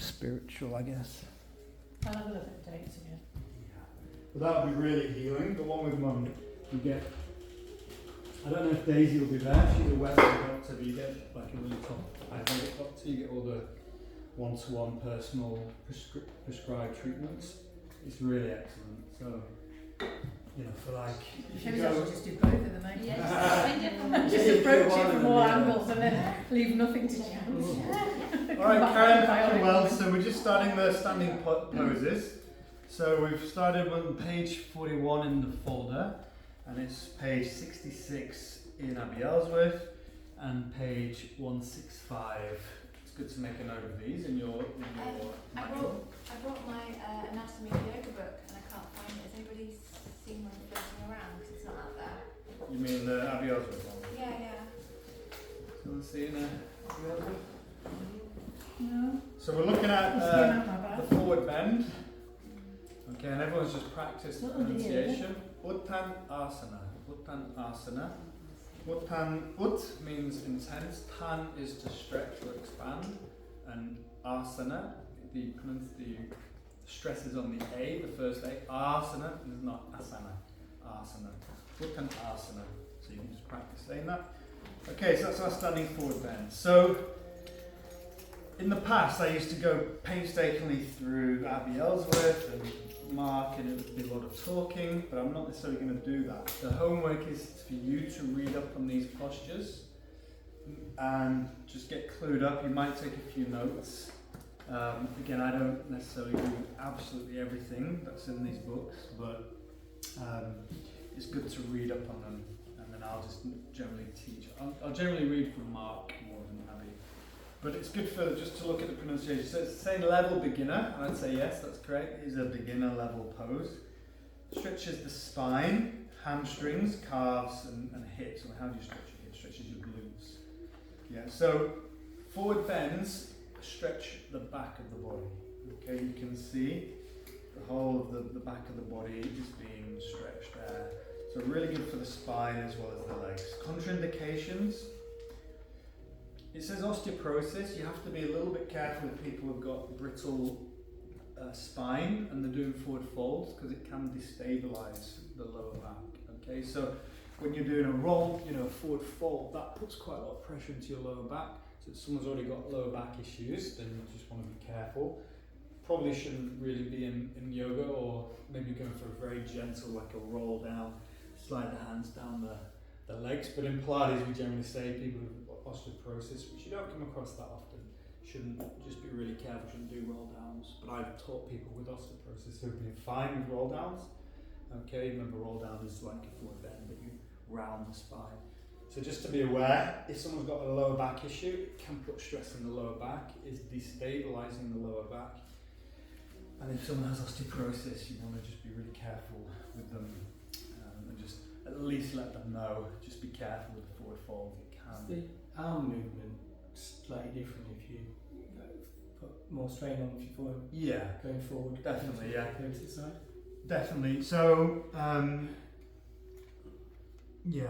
spiritual, I guess. I'll have a look at the dates again. But that would be really healing. The one with Mum, you get, I don't know if Daisy will be there, she's a Western doctor, but you get like a really top Ayurvedic doctor, you get all the one-to-one personal prescribed treatments. It's really excellent. So, you know, for like... Maybe I should just do both of them, eh? Yes. Just approach it from all angles and then leave nothing to chance. Alright, Karen, well, so we're just starting the standing poses. So we've started on page 41 in the folder, and it's page 66 in Abbey Ellsworth, and page 165. It's good to make a note of these in your manual. I brought my anatomy yoga book and I can't find it. Has anybody seen one floating around? Because it's not out there. You mean the Abbey Ellsworth one? Yeah. So let's see in Abbey Ellsworth. No. So we're looking at the forward bend. Okay, and everyone's just practiced the pronunciation. Uttan Asana. Uttan Asana. Uttan, ut means intense, tan is to stretch or expand, and asana, the stress is on the A, the first A. Asana is not asana. Asana. Uttan Asana. So you can just practice saying that. Okay, so that's our standing forward bend. So, in the past, I used to go painstakingly through Abbey Ellsworth and Mark, and it would be a lot of talking, but I'm not necessarily going to do that. The homework is for you to read up on these postures and just get clued up. You might take a few notes. Again, I don't necessarily do absolutely everything that's in these books, but it's good to read up on them, and then I'll just generally teach. I'll generally read from Mark more than Abby. But it's good for just to look at the pronunciation. So it's saying level beginner, and I'd say yes, that's correct. It is a beginner level pose. Stretches the spine, hamstrings, calves, and hips. And how do you stretch your hips? Stretches your glutes. Yeah. So forward bends stretch the back of the body. Okay, you can see the whole of the back of the body is being stretched there. So really good for the spine as well as the legs. Contraindications. It says osteoporosis. You have to be a little bit careful if people have got brittle spine and they're doing forward folds, because it can destabilize the lower back. Okay, so when you're doing a roll, a forward fold, that puts quite a lot of pressure into your lower back. So if someone's already got lower back issues, then you just want to be careful. Probably shouldn't really be in yoga, or maybe going for a very gentle, like a roll down, slide the hands down the legs. But in Pilates, we generally say people who've got osteoporosis, which you don't come across that often, shouldn't just be really careful, shouldn't do roll downs. But I've taught people with osteoporosis who've been fine with roll downs. Okay, remember roll down is like a forward bend, but you round the spine. So just to be aware, if someone's got a lower back issue, it can put stress in the lower back, is destabilizing the lower back. And if someone has osteoporosis, you want to just be really careful with them, and just at least let them know. Just be careful with the forward fold. It can. Is the arm movement slightly different if you put more strain on if you're going forward? Definitely, yeah. Going to the side? Definitely. So, yeah.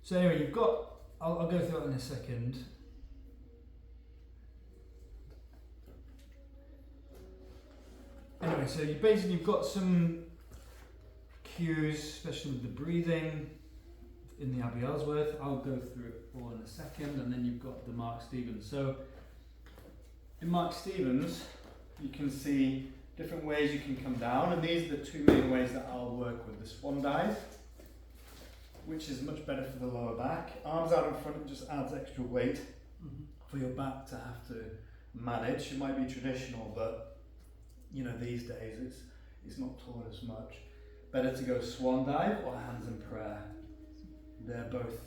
So anyway, you've got, I'll go through it in a second. Anyway, so you've got some cues, especially with the breathing in the Abbey Ellsworth. I'll go through it all in a second, and then you've got the Mark Stevens. So in Mark Stevens, you can see different ways you can come down, and these are the two main ways that I'll work with. The swan dive, which is much better for the lower back. Arms out in front, it just adds extra weight for your back to have to manage. It might be traditional, but these days it's not taught as much. Better to go swan dive or hands in prayer. They're both,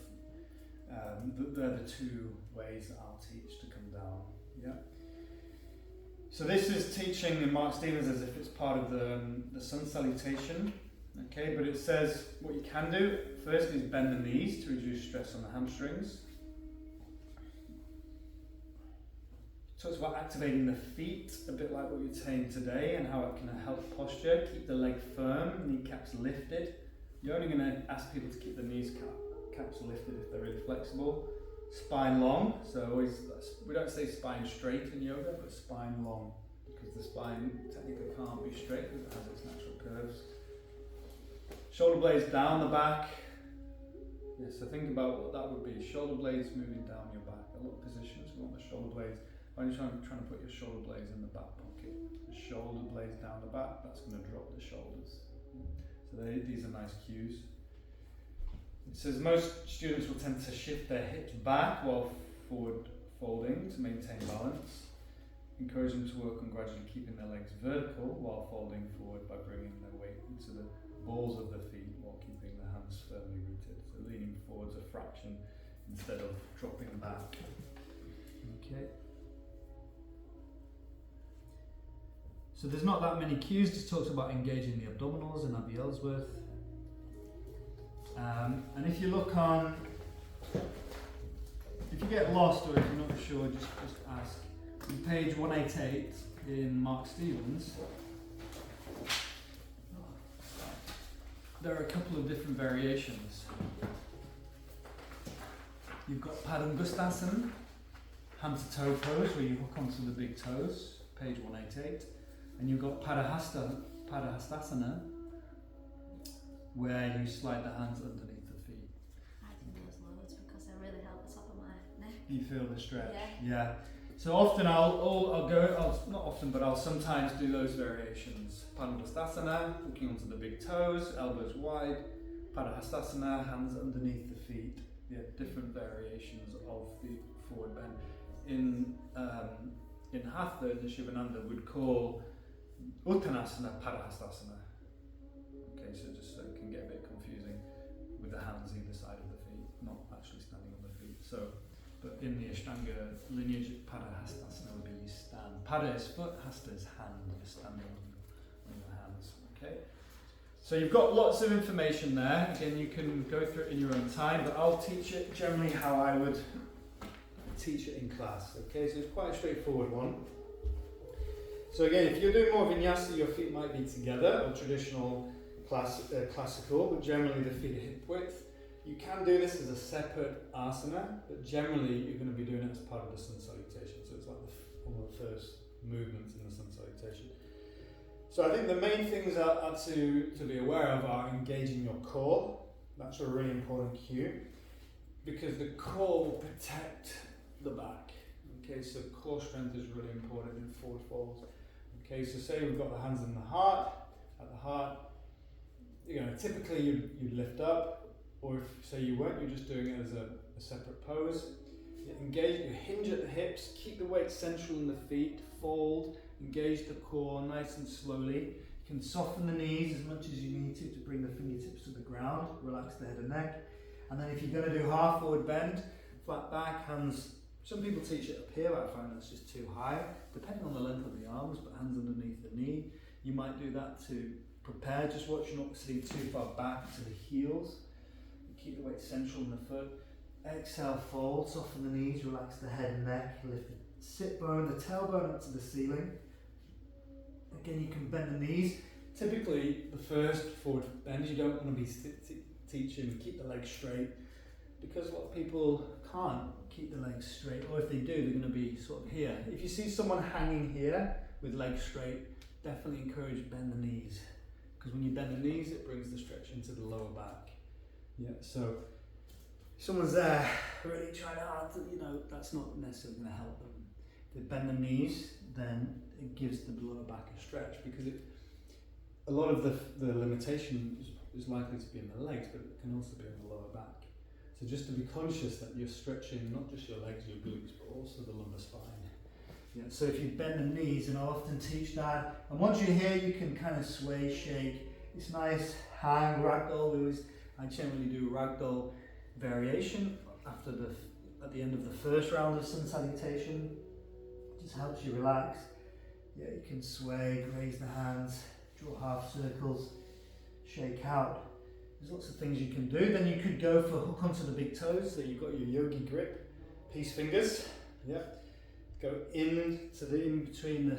they're the two ways that I'll teach to come down. Yeah. So this is teaching in Mark Stevens as if it's part of the sun salutation. Okay, but it says what you can do first is bend the knees to reduce stress on the hamstrings. So it's about activating the feet, a bit like what you're saying today, and how it can help posture. Keep the leg firm, kneecaps lifted. You're only going to ask people to keep the knees caps lifted if they're really flexible. spine long. So always, we don't say spine straight in yoga, but spine long, because the spine technically can't be straight because it has its natural curves. Shoulder blades down the back. Yeah, so think about what that would be. Shoulder blades moving down your back. A lot of positions we want the shoulder blades. When you're trying to put your shoulder blades in the back pocket, the shoulder blades down the back, that's going to drop the shoulders. So these are nice cues. It says most students will tend to shift their hips back while forward folding to maintain balance. Encourage them to work on gradually keeping their legs vertical while folding forward by bringing their weight into the balls of the feet while keeping the hands firmly rooted. So leaning forwards a fraction instead of dropping back. Okay. So there's not that many cues, just talks about engaging the abdominals in Abbey Ellsworth. And if you look on, if you get lost or if you're not sure, just ask. On page 188 in Mark Stevens, there are a couple of different variations. You've got Padangustasana, hand to toe pose, where you hook onto the big toes, page 188. And you've got Padahastasana, where you slide the hands underneath the feet. I do those loads because they really help the top of my neck. You feel the stretch? Yeah. So often I'll sometimes do those variations. Padangustasana, hooking onto the big toes, elbows wide. Padahastasana, hands underneath the feet. Yeah, different variations of the forward bend. In Hatha, the Shivananda would call Uttanasana Padahastasana. Okay, so just so it can get a bit confusing with the hands either side of the feet, not actually standing on the feet. So, but in the Ashtanga lineage, Padahastasana would be you stand. Pada is foot, Hasta is hand. You're standing on your hands. Okay. So you've got lots of information there. Again, you can go through it in your own time, but I'll teach it generally how I would teach it in class. Okay, so it's quite a straightforward one. So again, if you're doing more vinyasa, your feet might be together, or traditional classical, but generally the feet are hip width. You can do this as a separate asana, but generally you're going to be doing it as part of the sun salutation. So it's like one of the first movements in the sun salutation. So I think the main things are to be aware of are engaging your core. That's a really important cue, because the core will protect the back. Okay, so core strength is really important in forward folds. Okay, so say we've got the hands in the heart, at the heart, typically you'd lift up, or if say you weren't, you're just doing it as a separate pose. You engage, you hinge at the hips, keep the weight central in the feet, fold, engage the core nice and slowly. You can soften the knees as much as you need to bring the fingertips to the ground, relax the head and neck. And then if you're going to do half forward bend, flat back, hands. Some people teach it up here, but I find that's just too high, depending on the length of the arms, but hands underneath the knee. You might do that to prepare, just watch you not sitting too far back to the heels. You keep the weight central in the foot. Exhale, fold, soften the knees, relax the head and neck, lift the sit bone, the tailbone up to the ceiling. Again, you can bend the knees. Typically, the first forward bend, you don't want to be teaching keep the legs straight, because a lot of people can't keep the legs straight, or if they do, they're going to be sort of here. If you see someone hanging here with legs straight, definitely encourage bend the knees, because when you bend the knees, it brings the stretch into the lower back. Yeah, so if someone's there really trying hard, that's not necessarily going to help them. If they bend the knees, then it gives the lower back a stretch, because a lot of the limitation is likely to be in the legs, but it can also be in the lower back. So just to be conscious that you're stretching not just your legs, your glutes, but also the lumbar spine. Yeah, so if you bend the knees, and I'll often teach that, and once you're here, you can kind of sway, shake. It's nice, hang, ragdoll. I generally do ragdoll variation at the end of the first round of sun salutation. It just helps you relax. Yeah, you can sway, raise the hands, draw half circles, shake out. There's lots of things you can do. Then you could go for hook onto the big toes, so you've got your yogi grip, peace fingers. Yeah. Go in between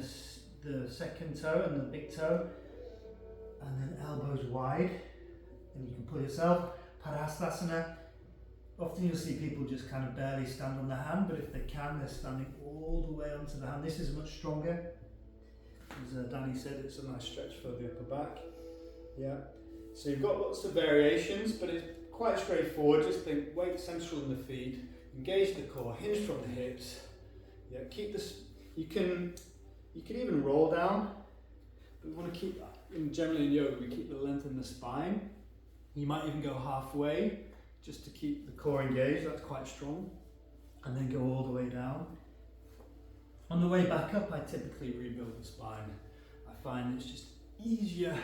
the second toe and the big toe, and then elbows wide. And you can pull yourself, Padahastasana, Often you'll see people just kind of barely stand on the hand, but if they can, they're standing all the way onto the hand. This is much stronger. As Danny said, it's a nice stretch for the upper back. Yeah. So you've got lots of variations, but it's quite straightforward. Just think weight central in the feet, engage the core, hinge from the hips. Yeah. Keep this. You can even roll down, but we want to keep that. Generally in yoga, we keep the length in the spine. You might even go halfway, just to keep the core engaged. That's quite strong. And then go all the way down. On the way back up, I typically rebuild the spine. I find it's just easier.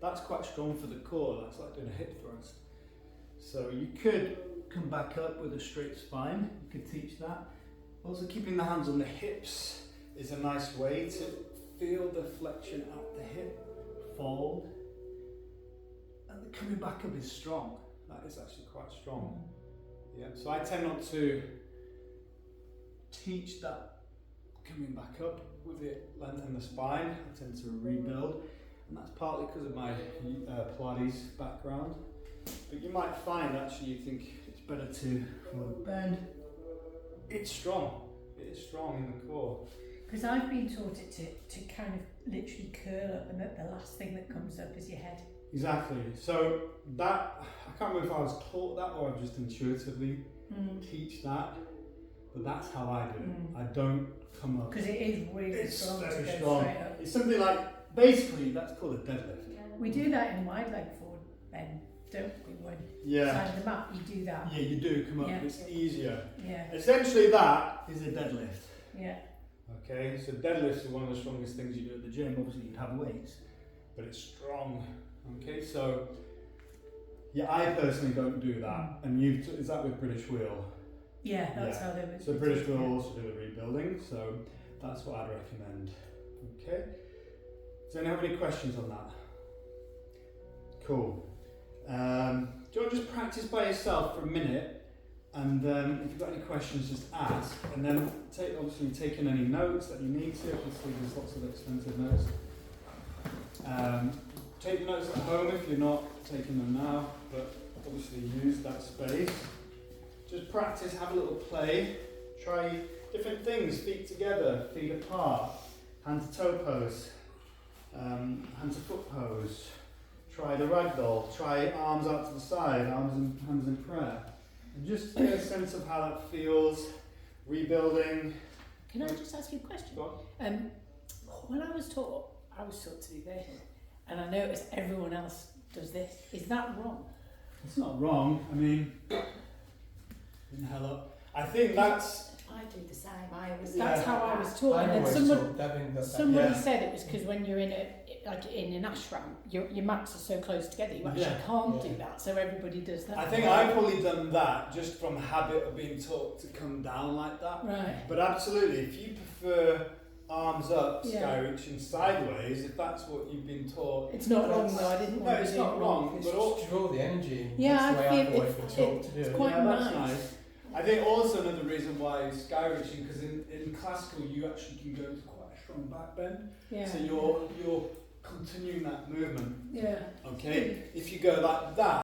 That's quite strong for the core. That's like doing a hip thrust. So you could come back up with a straight spine. You could teach that. Also, keeping the hands on the hips is a nice way to feel the flexion at the hip, fold. And the coming back up is strong. That is actually quite strong. Yeah. So I tend not to teach that coming back up with it lengthen the spine. I tend to rebuild, and that's partly because of my Pilates background. But you might find actually you think it's better to forward bend. It's strong. It is strong in the core. Because I've been taught it to kind of literally curl up, and the last thing that comes up is your head. Exactly. So that, I can't remember if I was taught that or I've just intuitively teach that. But that's how I do it. I don't come up. Because it is really strong. Very to go strong. straight up. It's something like, basically, that's called a deadlift. We do that in wide leg forward bend, don't we? When Yeah. side of the mat, you do that. Yeah, you do come up. Yeah. It's easier. Yeah. Essentially, that is a deadlift. Yeah. Okay, so deadlifts are one of the strongest things you do at the gym. Obviously, you'd have weights, but it's strong. Okay, so yeah, I personally don't do that. And is that with British Wheel? Yeah, that's how they would. So British Wheel also do the rebuilding, so that's what I'd recommend. Okay. Does anyone have any questions on that? Cool. Do you want to just practice by yourself for a minute, and if you've got any questions, just ask, and then obviously take in any notes that you need to. Obviously, there's lots of expensive notes. Take the notes at home if you're not taking them now, but obviously use that space. Just practice, have a little play, try different things, feet together, feet apart, hand to toe pose, hand to foot pose, try the ragdoll, try arms out to the side, hands in prayer, and just get a sense of how that feels, rebuilding. Can I just ask you a question? Go on. When I was taught to do this, and I noticed everyone else does this. Is that wrong? It's not wrong. I mean, inhale up. I think that's. I do the same. That's how I was taught. And then somebody Yeah. said it was because when you're in an ashram, your mats are so close together, you actually can't do that. So everybody does that. I think I've probably done that just from habit of being taught to come down like that. Right. But absolutely, if you prefer arms up, sky reaching sideways, if that's what you've been taught. It's not wrong though. I didn't. No, it's not wrong. It's But just to draw the energy. Yeah, That's the way I've always been taught to do it's it. quite that's nice. I think also another reason why sky reaching, because in classical you actually can go into quite a strong back bend. Yeah. So you're continuing that movement. Yeah. Okay. If you go like that.